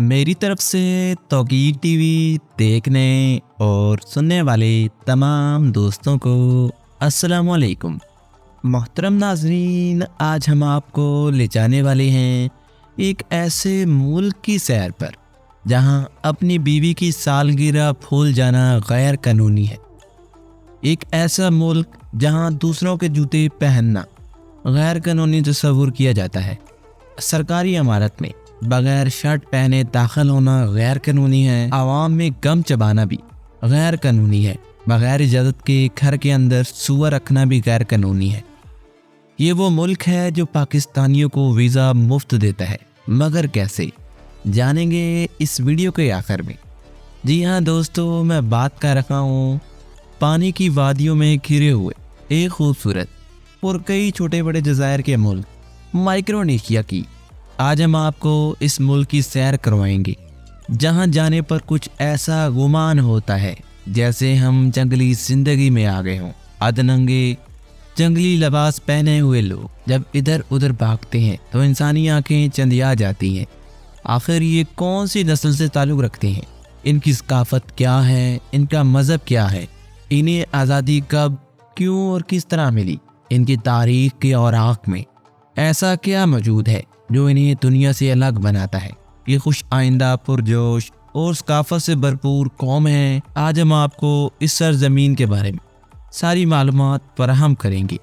मेरी तरफ से तौकीर टीवी देखने और सुनने वाले तमाम दोस्तों को अस्सलाम वालेकुम। मोहतरम नाज़रीन, आज हम आपको ले जाने वाले हैं एक ऐसे मुल्क की सैर पर जहां अपनी बीवी की सालगिरह भूल जाना गैर कानूनी है। एक ऐसा मुल्क जहां दूसरों के जूते पहनना गैर कानूनी तस्वुर किया जाता है। सरकारी इमारत में बगैर शर्ट पहने दाखिल होना गैर कानूनी है। आवाम में गम चबाना भी गैर कानूनी है। बगैर इजाज़त के घर के अंदर सूअर रखना भी गैर कानूनी है। ये वो मुल्क है जो पाकिस्तानियों को वीज़ा मुफ्त देता है, मगर कैसे, जानेंगे इस वीडियो के आखिर में। जी हाँ दोस्तों, मैं बात कर रहा हूँ पानी की वादियों में घिरे हुए एक खूबसूरत और कई छोटे बड़े जज़ायर के मुल्क माइक्रोनेशिया की। आज हम आपको इस मुल्क की सैर करवाएंगे जहां जाने पर कुछ ऐसा गुमान होता है जैसे हम जंगली जिंदगी में आ गए हों। अधनंगे जंगली लिबास पहने हुए लोग जब इधर उधर भागते हैं तो इंसानी आंखें चंदिया जाती हैं। आखिर ये कौन सी नस्ल से ताल्लुक़ रखते हैं? इनकी सकाफत क्या है? इनका मज़हब क्या है? इन्हें आज़ादी कब, क्यों और किस तरह मिली? इनकी तारीख के औराक में ऐसा क्या मौजूद है जो इन्हें दुनिया से अलग बनाता है? ये खुश आइंदा, पुरजोश और सकाफत से भरपूर कौम है। आज हम आपको इस सरजमीन के बारे में सारी मालूमात फराहम करेंगे,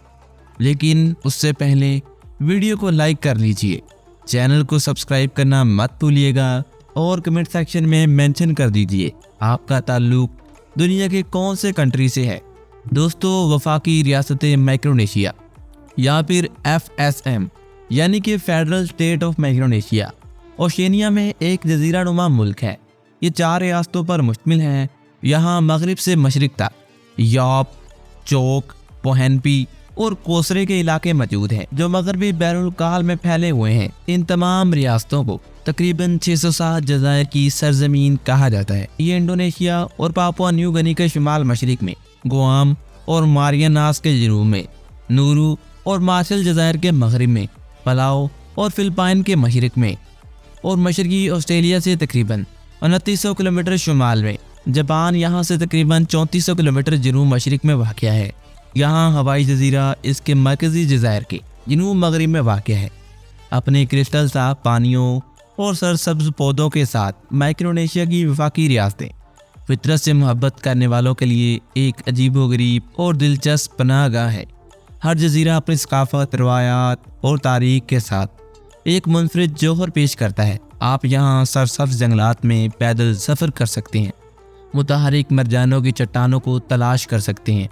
लेकिन उससे पहले वीडियो को लाइक कर लीजिए, चैनल को सब्सक्राइब करना मत भूलिएगा और कमेंट सेक्शन में मेंशन कर दीजिए आपका ताल्लुक दुनिया के कौन से कंट्री से है। दोस्तों, वफाकी रियासत माइक्रोनेशिया या फिर FSM यानी कि federal state of Micronesia Oceania में एक जजीरा नुमा मुल्क है। ये 4 रियासतों पर मुश्तमिल है। यहाँ मगरिब से मशरिक तक याप, चोक, पोहनपी और कोसरे के इलाके मौजूद हैं जो मगरबी बैरुलकाल में फैले हुए हैं। इन तमाम रियासतों को तकरीबन 607 जज़ायर की सरजमीन कहा जाता है। ये इंडोनेशिया और पापुआ न्यू गिनी के शुमाल मशरिक में, गुआम और मारियानास के जनूब में, नूरू और मार्शल जज़ायर के मगरिब में, पलाओ और फिलिपाइन के मशरिक में और मशरकी ऑस्ट्रेलिया से तकरीबन 2900 किलोमीटर शुमाल में। जापान यहाँ से तकरीबन 3400 किलोमीटर जनूब मशरिक में वाक़या है। यहाँ हवाई जजीरा इसके मरकज़ी जज़ायर के जनूब मगरिब में वाक़या है। अपने क्रिस्टल साफ पानियों और सरसब्ज पौधों के साथ माइक्रोनेशिया की वफाकी रियासतें फितरत से मोहब्बत करने वालों के लिए एक अजीबोगरीब और दिलचस्प पनाहगाह है। हर जजीरा अपनी सकाफत, रवायात और तारीख के साथ एक मुनफरिद जौहर पेश करता है। आप यहाँ सरसब्ज जंगलात में पैदल सफ़र कर सकते हैं, मुतहरिक मरजानों की चट्टानों को तलाश कर सकते हैं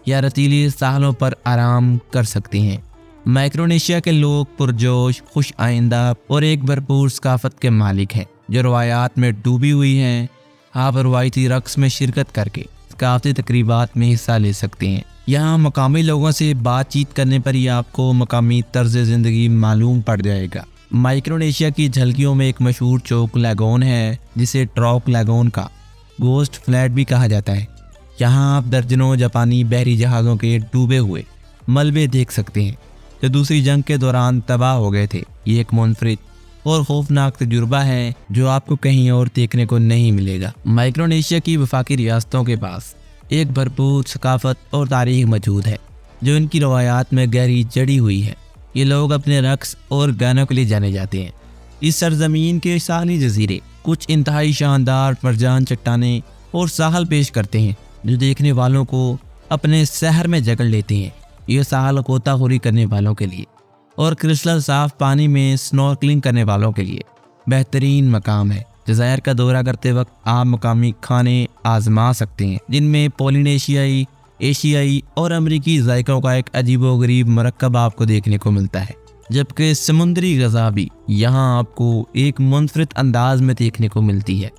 या रतीली साहलों पर आराम कर सकते हैं। माइक्रोनेशिया के लोग पुरजोश, खुश आइंदा और एक भरपूर सकाफत के मालिक हैं जो रवायात में डूबी हुई हैं। आप रवायती रक्स में शिरकत करके सकाफती तकरीबात में हिस्सा ले सकते हैं। यहाँ मकामी लोगों से बातचीत करने पर ही आपको मकामी तर्ज ज़िंदगी मालूम पड़ जाएगा। माइक्रोनेशिया की झलकियों में एक मशहूर चोक लैगून है जिसे ट्रॉक लैगून का गोस्ट फ्लैट भी कहा जाता है। यहाँ आप दर्जनों जापानी बहरी जहाज़ों के डूबे हुए मलबे देख सकते हैं जो दूसरी जंग के दौरान तबाह हो गए थे। ये एक मुनफरिद और खौफनाक तजुर्बा है जो आपको कहीं और देखने को नहीं मिलेगा। माइक्रोनेशिया की वफाकी रियासतों के पास एक भरपूर सकाफत और तारीख मौजूद है जो इनकी रवायात में गहरी जड़ी हुई है। ये लोग अपने रक्स और गानों के लिए जाने जाते हैं। इस सरजमीन के साहली जजीरे कुछ इंतहाई शानदार मरजान चट्टानें और साहल पेश करते हैं जो देखने वालों को अपने शहर में जकड़ लेते हैं। ये साहल गोताखोरी करने वालों के लिए और क्रिस्टल साफ पानी में स्नॉर्कलिंग करने वालों के लिए बेहतरीन मकाम है। जज़ायर का दौरा करते वक्त आप मकामी खाने आजमा सकते हैं जिनमें पोलिनेशियाई, एशियाई और अमरीकी जायकों का एक अजीबोगरीब मरकब आपको देखने को मिलता है, जबकि समुद्री ग़ज़ा भी यहाँ आपको एक मुनफरिद अंदाज में देखने को मिलती है।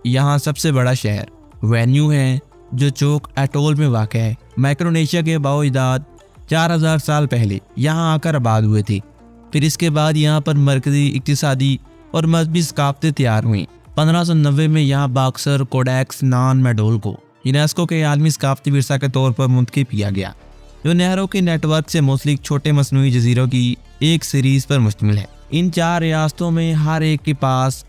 यहाँ सबसे बड़ा शहर वेन्यू है जो चोक एटोल में वाक़ है। माइक्रोनेशिया के बाओ-इजाद 4000 साल पहले यहाँ आकर आबाद हुए थे। फिर इसके बाद यहाँ पर मरकज़ी इक़्तिसादी और मजहबी सकाफ़तें तैयार हुई। 1590 में यहाँ बाक्सर कोडेक्स नान मेडोल को यूनेस्को के आलमी सकाफ़ती विरसा के तौर पर मुंतखब किया गया। जो नहरों के नेटवर्क से मुंसलिक छोटे मसनूई जजीरों की एक सीरीज पर मुश्तमिल है। इन 4 रियासतों में हर एक के पास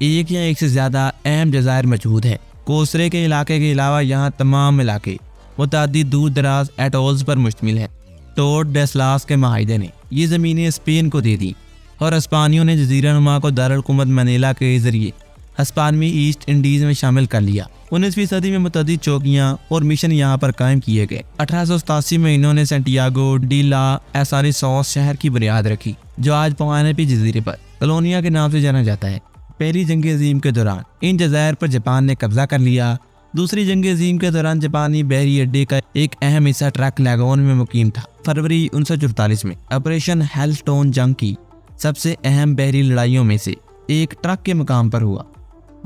एक या एक से ज्यादा अहम जज़ायर मौजूद है। कोसरे के इलाके के अलावा यहाँ तमाम इलाके मुतअद्दिद दूर दराज एटोल्स पर मुश्तमिल है। टोर्ट डेस्लास के माहिदे ने ये ज़मीनें स्पेन को दे दी और हिस्पानियों ने जजीरा नुमा को दारुल-हुकूमत मनीला के जरिए हिस्पानवी ईस्ट इंडीज़ में शामिल कर लिया। 19वीं सदी में मुतअद्दिद चौकियाँ और मिशन यहाँ पर कायम किए गए। 1887 में इन्होंने सैंटियागो डी ला एसारिसोस शहर की बुनियाद रखी, जो आज पवानेपी जजीरे पर कलोनिया के नाम से जाना जाता है। पहली जंग अजीम के दौरान इन जज़ायर पर जापान ने कब्जा कर लिया। दूसरी जंग अजीम के दौरान जापानी बहरी अड्डे का एक अहम हिस्सा ट्रक लैगोन में मुकीम था। फरवरी 1944 में ऑपरेशन हेलस्टोन जंग की सबसे अहम बहरी लड़ाइयों में से एक ट्रक के मुकाम पर हुआ,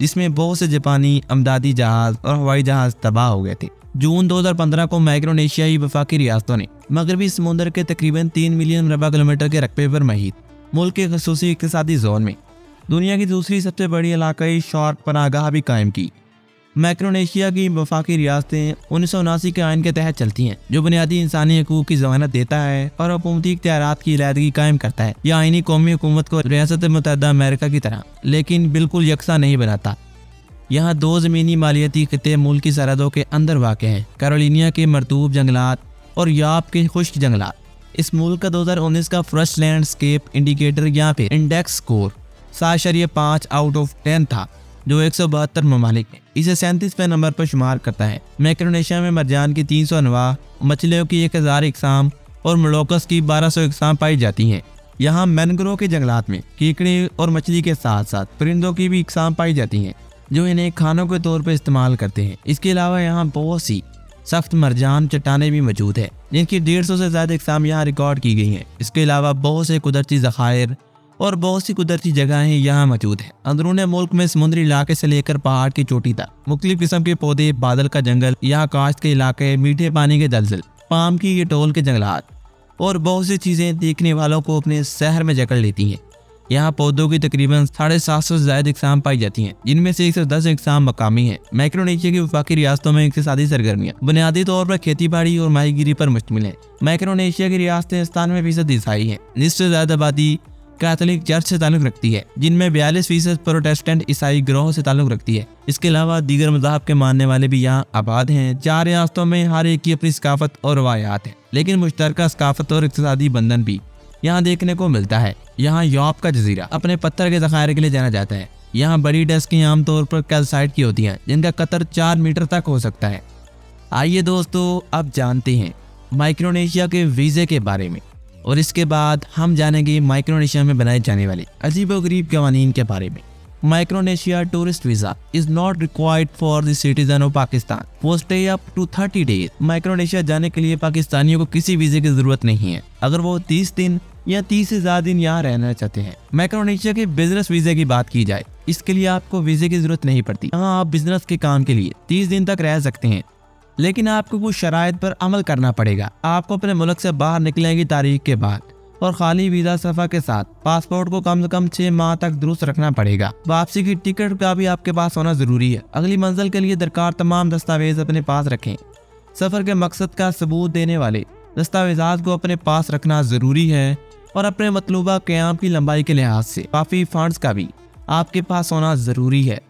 जिसमें बहुत से जापानी अमदादी जहाज और हवाई जहाज तबाह हो गए थे। जून 2015 को माइक्रोनेशियाई वफाकी रियासतों ने मगरबी समुंदर के तकरीबन 3 मिलियन मरबा किलोमीटर के रकबे पर मुहित मुल्क के खसूसी इक़्तिसादी जोन में दुनिया की दूसरी सबसे बड़ी इलाकाई शॉर्क पनागाह भी कायम की। माइक्रोनेशिया की वफाकी रियासतें 1979 के आइन के तहत चलती हैं, जो बुनियादी इंसानी हकूक़ की ज़मानत देता है और हुकूमती इख्तियारात की इलादगी कायम करता है। यह आइनी कौमी हुकूमत को रियासत मुत्तहिदा अमेरिका की तरह लेकिन बिल्कुल यकसा नहीं बनाता। यहाँ 2 ज़मीनी मालियाती खिते मुल्क की सरहदों के अंदर वाक़ हैं, कैरोलिनिया के मरतूब जंगलात और याप के खुश्क जंगलात। इस मुल्क का 2019 का फर्स्ट लैंडस्केप इंडिकेटर या फिर इंडेक्स स्कोर 7.5 आउट ऑफ 10 था, जो 172 ममालिक में इसे 37वें नंबर पर शुमार करता है। माइक्रोनेशिया में मरजान की 300 अनवा, मछलियों की 1000 इकसाम और मोलस्कस की 1200 इकसाम पाई जाती हैं। यहाँ मैनग्रोव के जंगलात में कीकड़े और मछली के साथ साथ परिंदों की भी इकसाम पाई जाती हैं, जो इन्हें खानों के तौर पर इस्तेमाल करते हैं। इसके अलावा यहाँ बहुत सी सख्त मरजान चट्टानें भी मौजूद है, जिनकी 150 से ज़्यादा इकसाम यहाँ रिकॉर्ड की गई हैं। इसके अलावा बहुत से कुदरती ज़खायर और बहुत सी कुदरती जगहें यहाँ मौजूद हैं। अंदरूनी मुल्क में समुद्री इलाके से लेकर पहाड़ की चोटी तक मुख्तलिफ किस्म के पौधे, बादल का जंगल, यहाँ काश्त के इलाके, मीठे पानी के दलदल, पाम की ये टोल के जंगलात और बहुत सी चीज़ें देखने वालों को अपने शहर में जकड़ लेती हैं। यहाँ पौधों की तकरीबन 750 से ज़्यादा इकसाम पाई जाती हैं, जिनमें से 110 इकसाम मकामी हैं। माइक्रोनेशिया की वफाकी रियासतों में इक़्तिसादी सरगर्मियाँ बुनियादी तौर पर खेती बाड़ी और माहीगीरी पर मुश्तमिल है। माइक्रोनेशिया की रियासतें 97% ईसाई हैं, जिससे ज़्यादा आबादी कैथोलिक चर्च से ताल्लुक़ रखती है, जिनमें 42% प्रोटेस्टेंट ईसाई ग्रोह से ताल्लुक़ रखती है। इसके अलावा दीगर मज़हब के मानने वाले भी यहाँ आबाद हैं। 4 रियासतों में हर एक की अपनी सकाफत और रवायात है, लेकिन मुश्तरका सकाफत और इक़्तिसादी बंधन भी यहाँ देखने को मिलता है। यहाँ यूरोप का जजीरा अपने पत्थर के ज़खायर के लिए जाना जाता है। यहाँ बड़ी डेस्कें आमतौर पर कैल्साइट की होती हैं, जिनका कतर 4 मीटर तक हो सकता है। आइए दोस्तों, अब जानते हैं माइक्रोनेशिया के वीज़े के बारे में, और इसके बाद हम जानेंगे माइक्रोनेशिया में बनाए जाने वाले अजीबोगरीब कवानीन के बारे में। Micronesia tourist visa is not required for the citizen of Pakistan for stay up to 30 days. Micronesia जाने के लिए पाकिस्तानियों को किसी वीजे की जरूरत नहीं है, अगर वो 30 दिन या 30 से ज्यादा दिन यहाँ रहना चाहते हैं। माइक्रोनेशिया के बिजनेस वीजे की बात की जाए, इसके लिए आपको वीजे की जरूरत नहीं पड़ती। यहाँ आप बिजनेस के काम के लिए 30 दिन तक रह सकते हैं, लेकिन आपको कुछ शराइत पर अमल करना पड़ेगा। आपको अपने मुल्क से बाहर निकलने की तारीख के बाद और खाली वीजा सफर के साथ पासपोर्ट को कम से कम 6 माह तक दुरुस्त रखना पड़ेगा। वापसी की टिकट का भी आपके पास होना जरूरी है। अगली मंजिल के लिए दरकार तमाम दस्तावेज अपने पास रखें। सफर के मकसद का सबूत देने वाले दस्तावेजात को अपने पास रखना जरूरी है, और अपने मतलूबा क़याम की लंबाई के लिहाज से काफ़ी फंड्स का भी आपके पास होना ज़रूरी है।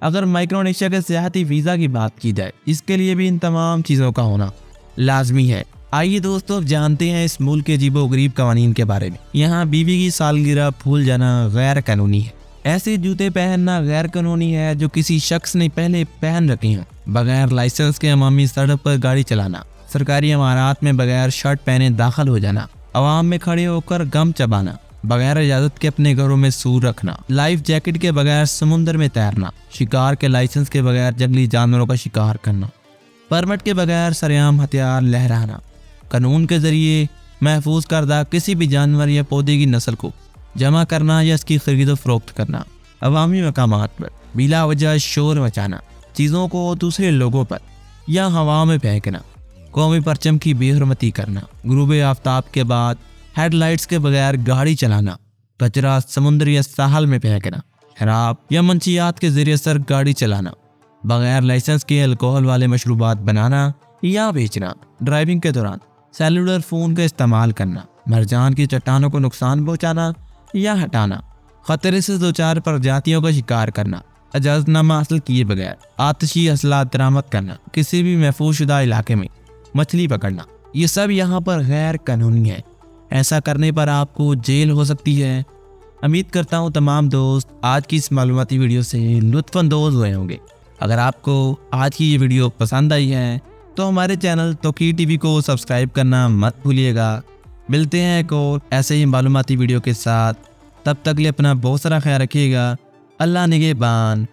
अगर माइक्रोनेशिया के सियाहती वीज़ा की बात की जाए, इसके लिए भी इन तमाम चीज़ों का होना लाजमी है। आइए दोस्तों, अब जानते हैं इस मुल्क के अजीबोगरीब कवानीन के बारे में। यहाँ बीवी की सालगिरह भूल जाना गैर कानूनी है। ऐसे जूते पहनना गैर कानूनी है जो किसी शख्स ने पहले पहन रखे हैं। बगैर लाइसेंस के अवामी सड़क पर गाड़ी चलाना, सरकारी इमारत में बगैर शर्ट पहने दाखिल हो जाना, अवाम में खड़े होकर गम चबाना, बगैर इजाज़त के अपने घरों में सूर रखना, लाइफ जैकेट के बगैर समुंदर में तैरना, शिकार के लाइसेंस के बगैर जंगली जानवरों का शिकार करना, परमिट के बगैर सरेआम हथियार लहराना, कानून के जरिए महफूज करदा किसी भी जानवर या पौधे की नस्ल को जमा करना या इसकी खरीदो फरोख्त करना, अवामी मकामात पर बिला वजह शोर मचाना, चीज़ों को दूसरे लोगों पर या हवा में फेंकना, कौमी परचम की बेहरमती करना, गुरूब आफ्ताब के बाद हेडलाइट्स के बगैर गाड़ी चलाना, कचरा समुद्र या साहल में फेंकना, शराब या मंशियात के जरिए सर गाड़ी चलाना, बगैर लाइसेंस के अल्कोहल वाले मशरूबात बनाना या बेचना, ड्राइविंग के दौरान सेलुलर फ़ोन का इस्तेमाल करना, मरजान की चट्टानों को नुकसान पहुंचाना या हटाना, खतरे से दो चार प्रजातियों का शिकार करना, इजाज़तनामा हासिल किए बगैर आतिशी असला बरामद करना, किसी भी महफूजशुदा इलाके में मछली पकड़ना, ये सब यहाँ पर गैर कानूनी है। ऐसा करने पर आपको जेल हो सकती है। उम्मीद करता हूँ तमाम दोस्त आज की इस मालूमाती वीडियो से लुत्फ़अंदोज़ हुए होंगे। अगर आपको आज की ये वीडियो पसंद आई है तो हमारे चैनल तौकीर टीवी को सब्सक्राइब करना मत भूलिएगा। मिलते हैं एक और ऐसे ही मालूमाती वीडियो के साथ। तब तक लिए अपना बहुत सारा ख्याल रखिएगा। अल्लाह निगहबान।